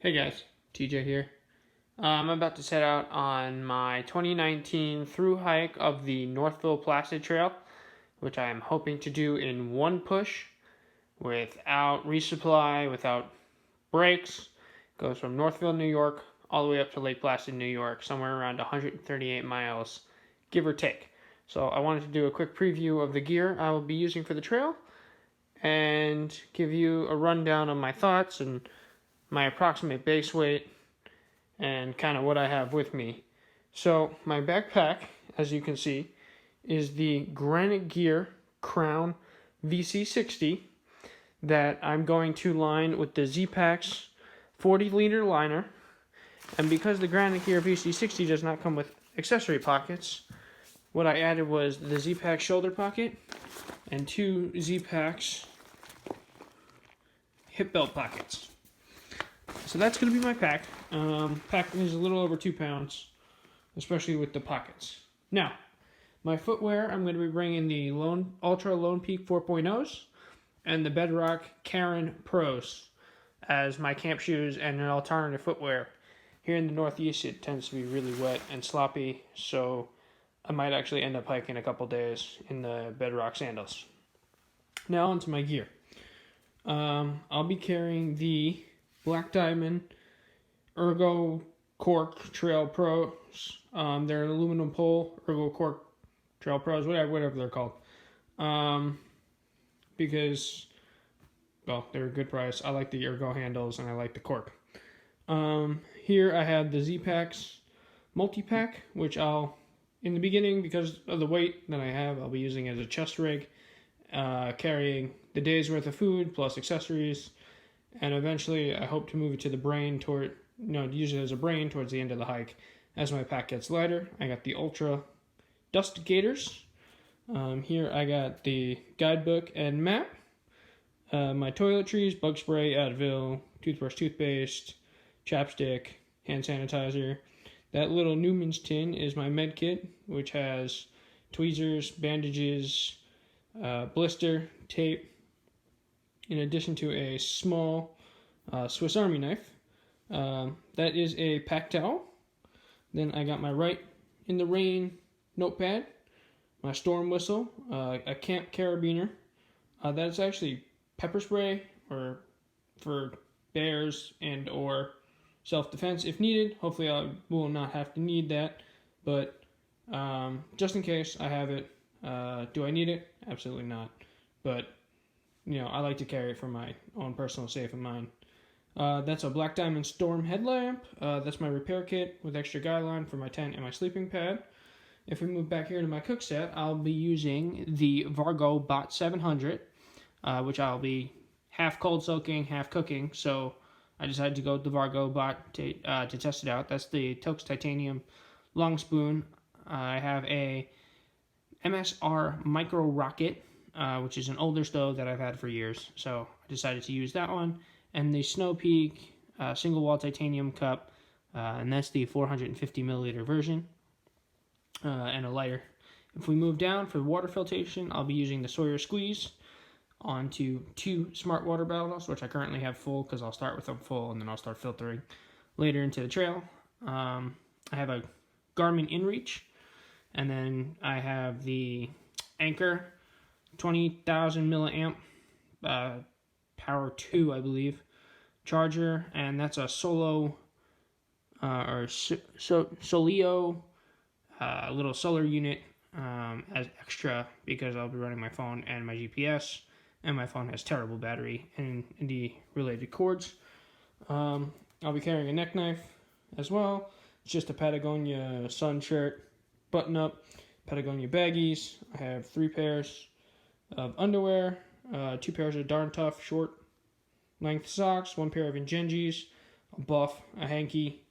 Hey guys, TJ here. I'm about to set out on my 2019 thru hike of the Northville-Placid Trail, which I am hoping to do in one push without resupply, without breaks. It goes from Northville, New York, all the way up to Lake Placid, New York, somewhere around 138 miles, give or take. So I wanted to do a quick preview of the gear I will be using for the trail and give you a rundown of my thoughts and my approximate base weight and kind of what I have with me. So my backpack, as you can see, is the Granite Gear Crown VC60 that I'm going to line with the Zpacks 40-liter liner. And because the Granite Gear VC60 does not come with accessory pockets, what I added was the Zpacks shoulder pocket and two Zpacks hip belt pockets. So that's going to be my pack. Pack is a little over 2 pounds, especially with the pockets. Now, my footwear, I'm going to be bringing the Ultra Lone Peak 4.0s and the Bedrock Karen Pros as my camp shoes and an alternative footwear. Here in the Northeast, it tends to be really wet and sloppy, so I might actually end up hiking a couple days in the Bedrock sandals. Now onto my gear. I'll be carrying the Black Diamond Ergo Cork Trail Pros. They're an aluminum pole Ergo Cork Trail Pros, whatever they're called. Because, well, they're a good price. I like the Ergo handles and I like the cork. Here I have the Zpacks multi-pack, which I'll, in the beginning, because of the weight that I have, I'll be using as a chest rig, carrying the day's worth of food plus accessories. And eventually, I hope to move it to the brain use it as a brain towards the end of the hike. As my pack gets lighter, I got the Ultra Dust Gators. Here I got the guidebook and map. My toiletries, bug spray, Advil, toothbrush, toothpaste, chapstick, hand sanitizer. That little Newman's tin is my med kit, which has tweezers, bandages, blister, tape, in addition to a small Swiss Army knife. That is a pack towel. Then I got my Right in the Rain notepad, my storm whistle, a camp carabiner. That's actually pepper spray or for bears and or self-defense if needed. Hopefully I will not have to need that, but just in case I have it. Do I need it? Absolutely not. But I like to carry it for my own personal safe of mind. That's a Black Diamond Storm headlamp. That's my repair kit with extra guy line for my tent and my sleeping pad. If we move back here to my cook set, I'll be using the Vargo Bot 700, which I'll be half cold soaking, half cooking. So I decided to go with the Vargo Bot to test it out. That's the Tox Titanium long spoon. I have a MSR Micro Rocket, which is an older stove that I've had for years, so I decided to use that one. And the Snow Peak single wall titanium cup, and that's the 450 milliliter version, and a lighter. If we move down for the water filtration, I'll be using the Sawyer Squeeze onto 2 smart water bottles, which I currently have full because I'll start with them full and then I'll start filtering later into the trail. I have a Garmin InReach, and then I have the Anchor 20,000 milliamp Power 2, I believe, charger, and that's a Solio little solar unit as extra because I'll be running my phone and my GPS, and my phone has terrible battery and the related cords. I'll be carrying a neck knife as well. It's just a Patagonia sun shirt, button up, Patagonia baggies. I have 3 pairs of underwear, 2 pairs of Darn Tough short length socks, 1 pair of Ingengis, a buff, a hanky.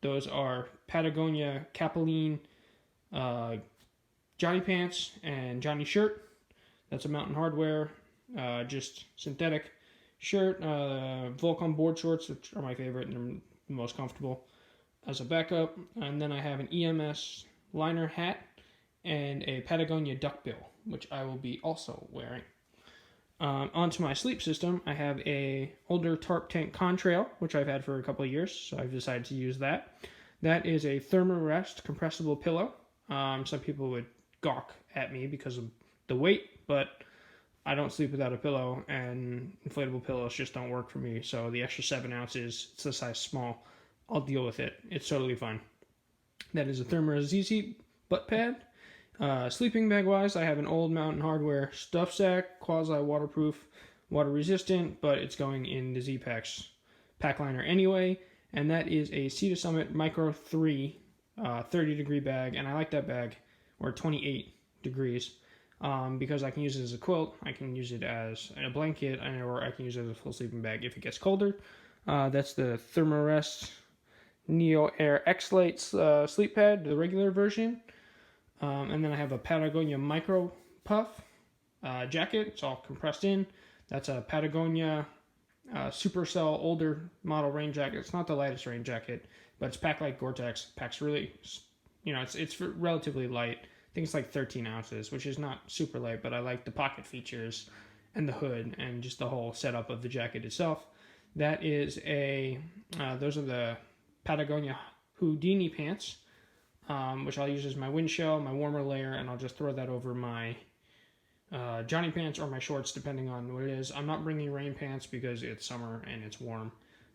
Those are Patagonia Capeline Johnny pants and Johnny shirt. That's a Mountain Hardwear, just synthetic shirt. Volcom board shorts, which are my favorite and they're the most comfortable, as a backup. And then I have an EMS liner hat and a Patagonia duckbill, which I will be also wearing. Onto my sleep system, I have a older Tarptent Contrail, which I've had for a couple of years, so I've decided to use that. That is a Thermarest compressible pillow. Some people would gawk at me because of the weight, but I don't sleep without a pillow, and inflatable pillows just don't work for me. So the extra 7 ounces, it's a size small. I'll deal with it. It's totally fine. That is a Thermarest ZZ butt pad. Sleeping bag wise, I have an old Mountain Hardwear stuff sack, quasi waterproof, water resistant, but it's going in the Zpacks pack liner anyway. And that is a Sea to Summit Micro 3 30-degree bag, and I like that bag, or 28 degrees, because I can use it as a quilt, I can use it as a blanket, or I can use it as a full sleeping bag if it gets colder. That's the Thermarest NeoAir XLite sleep pad, the regular version. And then I have a Patagonia Micro Puff jacket. It's all compressed in. That's a Patagonia Supercell older model rain jacket. It's not the lightest rain jacket, but it's packed like Gore-Tex. Packs really, it's relatively light. I think it's like 13 ounces, which is not super light, but I like the pocket features and the hood and just the whole setup of the jacket itself. That is those are the Patagonia Houdini pants, which I'll use as my wind shell, my warmer layer, and I'll just throw that over my Johnny pants or my shorts, depending on what it is. I'm not bringing rain pants because it's summer and it's warm.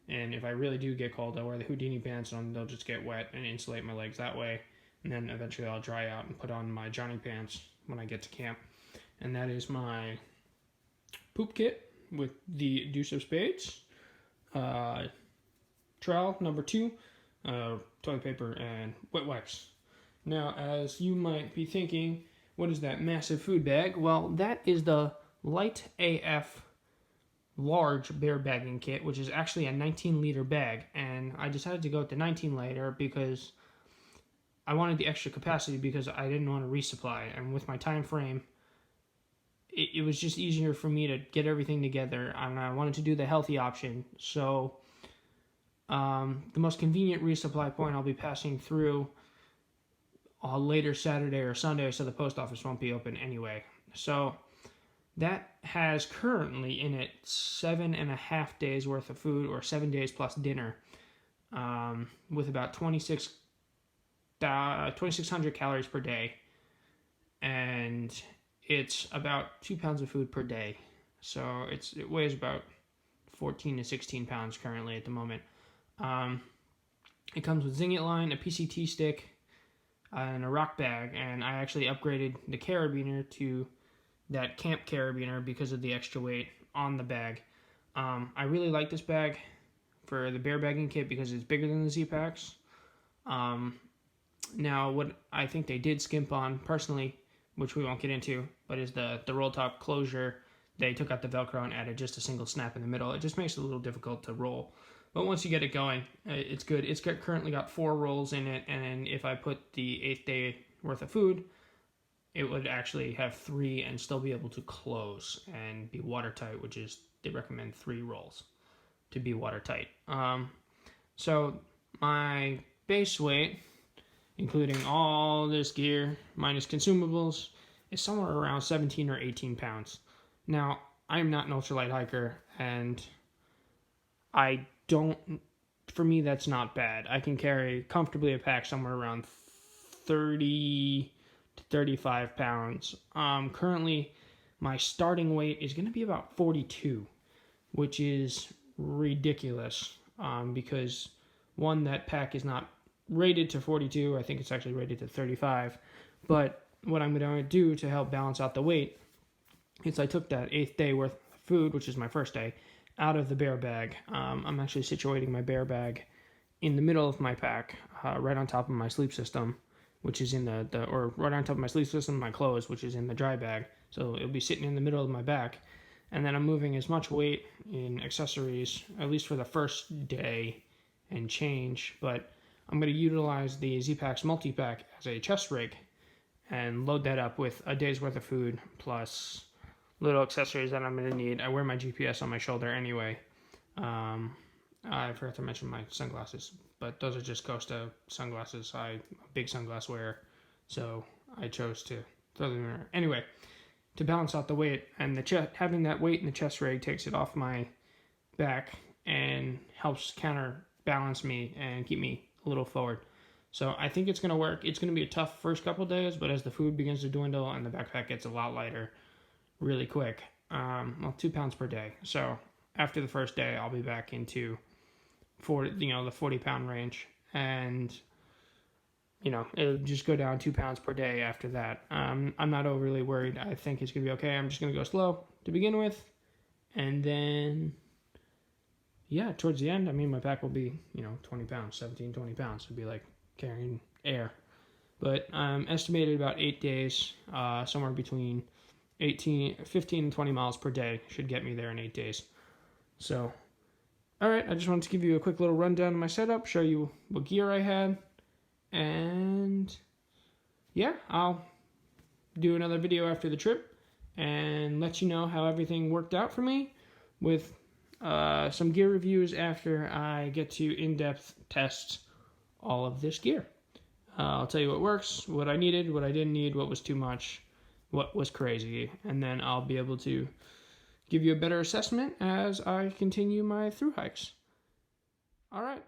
And if I really do get cold, I'll wear the Houdini pants and they'll just get wet and insulate my legs that way. And then eventually I'll dry out and put on my Johnny pants when I get to camp. And that is my poop kit with the Deuce of Spades, trowel number 2, toilet paper, and wet wipes. Now, as you might be thinking, what is that massive food bag? Well, that is the Light AF large bear bagging kit, which is actually a 19-liter bag, and I decided to go with the 19-liter because I wanted the extra capacity because I didn't want to resupply, and with my time frame, it was just easier for me to get everything together, and I wanted to do the healthy option. So the most convenient resupply point I'll be passing through later Saturday or Sunday, so the post office won't be open anyway. So that has currently in it 7.5 days worth of food, or 7 days plus dinner, with about 2,600 calories per day, and it's about 2 pounds of food per day. So it weighs about 14 to 16 pounds currently at the moment. It comes with Zingit line, a PCT stick, and a rock bag, and I actually upgraded the carabiner to that camp carabiner because of the extra weight on the bag. I really like this bag for the bear bagging kit because it's bigger than the Zpacks. Now, what I think they did skimp on, personally, which we won't get into, but is the roll top closure. They took out the Velcro and added just a single snap in the middle. It just makes it a little difficult to roll. But once you get it going, it's good. It's currently got 4 rolls in it, and if I put the 8th day worth of food, it would actually have 3 and still be able to close and be watertight, which is, they recommend 3 rolls to be watertight. So my base weight, including all this gear minus consumables, is somewhere around 17 or 18 pounds. Now, I'm not an ultralight hiker, and for me, that's not bad. I can carry comfortably a pack somewhere around 30 to 35 pounds. Currently, my starting weight is going to be about 42, which is ridiculous, because one, that pack is not rated to 42. I think it's actually rated to 35. But what I'm going to do to help balance out the weight is I took that 8th day worth of food, which is my first day, out of the bear bag. I'm actually situating my bear bag in the middle of my pack, right on top of my sleep system, which is in or right on top of my sleep system, my clothes, which is in the dry bag. So it'll be sitting in the middle of my back. And then I'm moving as much weight in accessories, at least for the first day and change. But I'm going to utilize the Zpacks multi-pack as a chest rig and load that up with a day's worth of food plus little accessories that I'm going to need. I wear my GPS on my shoulder anyway. I forgot to mention my sunglasses, but those are just Costa sunglasses. I'm a big sunglass wearer, so I chose to throw them in there. Anyway, to balance out the weight, and the having that weight in the chest rig takes it off my back and helps counterbalance me and keep me a little forward. So I think it's going to work. It's going to be a tough first couple days, but as the food begins to dwindle and the backpack gets a lot lighter really quick, 2 pounds per day. So after the first day, I'll be back into the 40-pound range, and it'll just go down 2 pounds per day after that. I'm not overly worried. I think it's going to be okay. I'm just going to go slow to begin with. And then, towards the end, my pack will be, 20 pounds, 17, 20 pounds. It'll be like carrying air. But estimated about 8 days, somewhere between 15 and 20 miles per day should get me there in 8 days. So, all right, I just wanted to give you a quick little rundown of my setup, show you what gear I had. And I'll do another video after the trip and let you know how everything worked out for me with some gear reviews after I get to in-depth test all of this gear. I'll tell you what works, what I needed, what I didn't need, what was too much, what was crazy, and then I'll be able to give you a better assessment as I continue my thru hikes. All right.